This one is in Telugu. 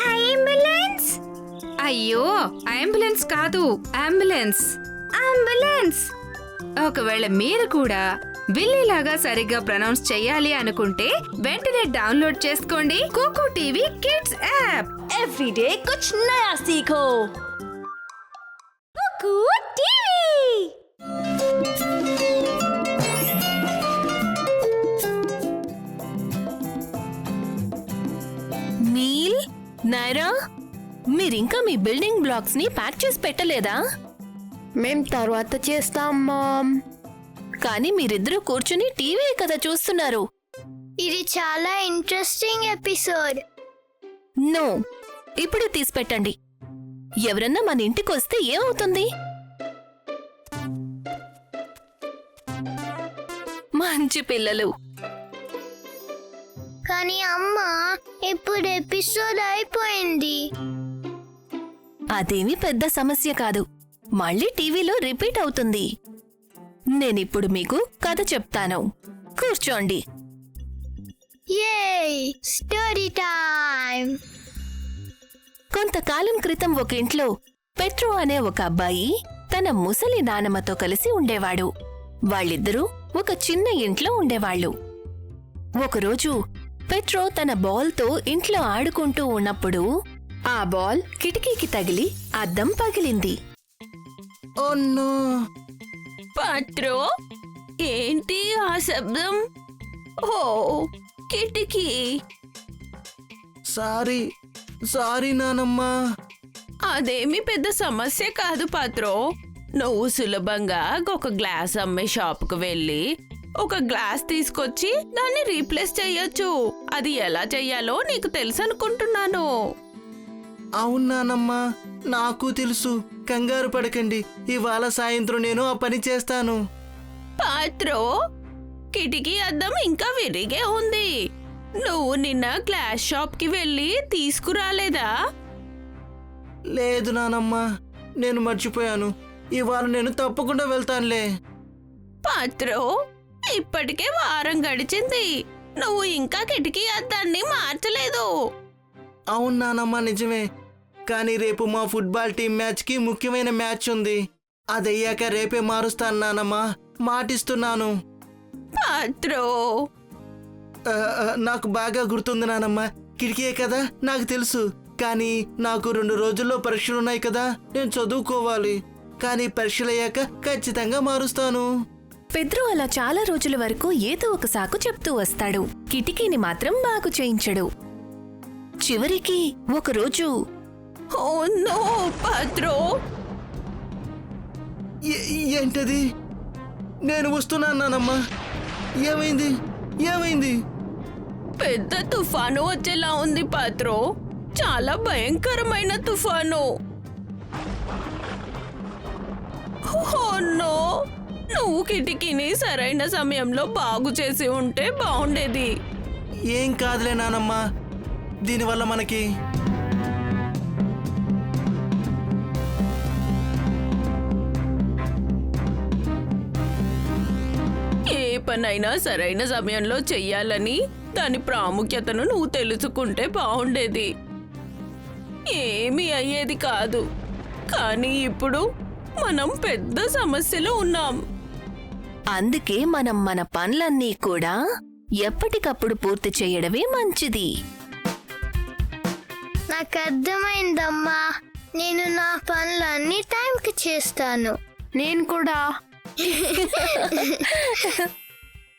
అంబులెన్స్! అయ్యో, అంబులెన్స్ కాదు, అంబులెన్స్. అంబులెన్స్! ఒకవేళ మీరు కూడా బిల్లీలాగా సరిగ్గా ప్రొనౌన్స్ చెయ్యాలి అనుకుంటే వెంటనే డౌన్లోడ్ చేసుకోండి Koko TV kids app. Everyday కుచ్ నయా సీఖో. Koko TV. నీల్, నైరా, మీరింకా మీ బిల్డింగ్ బ్లాక్స్ ని ప్యాక్ చేసి పెట్టలేదా? మేం తర్వాత చేస్తాం మామ్. కానీ మీరిద్దరూ కూర్చుని టీవీ కదా చూస్తున్నారు. ఇది చాలా ఇంట్రెస్టింగ్ ఎపిసోడ్. నో, ఇప్పుడే తీసి పెట్టండి. ఎవరన్నా మన ఇంటికి వస్తే ఏమవుతుంది? మంచి పిల్లలు. కానీ అమ్మా, ఇప్పుడు ఎపిసోడ్ అయిపోయింది. అదేమీ పెద్ద సమస్య కాదు, మళ్ళీ టీవీలో రిపీట్ అవుతుంది. నేనిప్పుడు మీకు కథ చెప్తాను, కూర్చోండి. Yay! Story time! కొంతకాలం క్రితం ఒక ఇంట్లో పెట్రో అనే ఒక అబ్బాయి తన ముసలి నానమ్మతో కలిసి ఉండేవాడు. వాళ్ళిద్దరూ ఒక చిన్న ఇంట్లో ఉండేవాళ్లు. ఒకరోజు పెట్రో తన బాల్తో ఇంట్లో ఆడుకుంటూ ఉన్నప్పుడు ఆ బాల్ కిటికీకి తగిలి అద్దం పగిలింది. Oh no! పెట్రో, ఏంటి ఆ శబ్దం? ఓ, కిటికీ. సారీ నానమ్మా. అదేమీ పెద్ద సమస్య కాదు పాత్రో. నువ్వు సులభంగా ఒక గ్లాస్ అమ్మే షాపుకు వెళ్ళి ఒక గ్లాస్ తీసుకొచ్చి దాన్ని రీప్లేస్ చెయ్యొచ్చు. అది ఎలా చెయ్యాలో నీకు తెలుసు అనుకుంటున్నాను. అవును నానమ్మా, నాకు తెలుసు. కంగారు పడకండి, ఇవాళ సాయంత్రం నేను ఆ పని చేస్తాను. పాత్రో, కిటికీ అద్దం ఇంకా విరిగే ఉంది. నువ్వు నిన్న గ్లాస్ షాప్కి వెళ్ళి తీసుకురాలేదా? లేదు నానమ్మా, నేను మర్చిపోయాను. ఇవాళ నేను తప్పకుండా వెళ్తానులే. పాత్రో, ఇప్పటికే వారం గడిచింది, నువ్వు ఇంకా కిటికీ అద్దాన్ని మార్చలేదు. అవును నానమ్మా, నిజమే. కానీ రేపు మా ఫుట్బాల్ టీం మ్యాచ్కి ముఖ్యమైన మ్యాచ్ ఉంది. అదయ్యాక రేపే మారుస్తాను నానమ్మా, మాటిస్తున్నాను. పాత్రో, నాకు బాగా గుర్తుంది నానమ్మా. కిటికీయే కదా, నాకు తెలుసు. కానీ నాకు 2 రోజుల్లో పరీక్షలున్నాయి కదా, నేను చదువుకోవాలి. కానీ పరీక్షలయ్యాక ఖచ్చితంగా మారుస్తాను. పెద్రో అలా చాలా రోజుల వరకు ఏదో ఒక సాకు చెప్తూ వస్తాడు. కిటికీని మాత్రం బాగు చేయించడు. చివరికి ఒకరోజు, ఓ నో పాత్రో! ఏంటది? నేను వస్తున్నాను నానమ్మా. ఏమైంది? పెద్ద తుఫాను వచ్చేలా ఉంది పాత్రో, చాలా భయంకరమైన తుఫాను. Oh no! నువ్వు కిటికీని సరైన సమయంలో బాగు చేసి ఉంటే బాగుండేది. ఏం కాదులే నానమ్మా, దీనివల్ల మనకి ఏ పనైనా సరైన సమయంలో చెయ్యాలని దాని ప్రాముఖ్యతను నువ్వు తెలుసుకుంటే బాగుండేది. ఏమీ అయ్యేది కాదు. కానీ ఇప్పుడు మనం పెద్ద సమస్యలో ఉన్నాం. అందుకే మనం మన పనులన్నీ కూడా ఎప్పటికప్పుడు పూర్తి చేయడమే మంచిది. నాకు అర్థమైందమ్మా. నేను నా పనులన్నీ టైంకి చేస్తాను. నేను కూడా.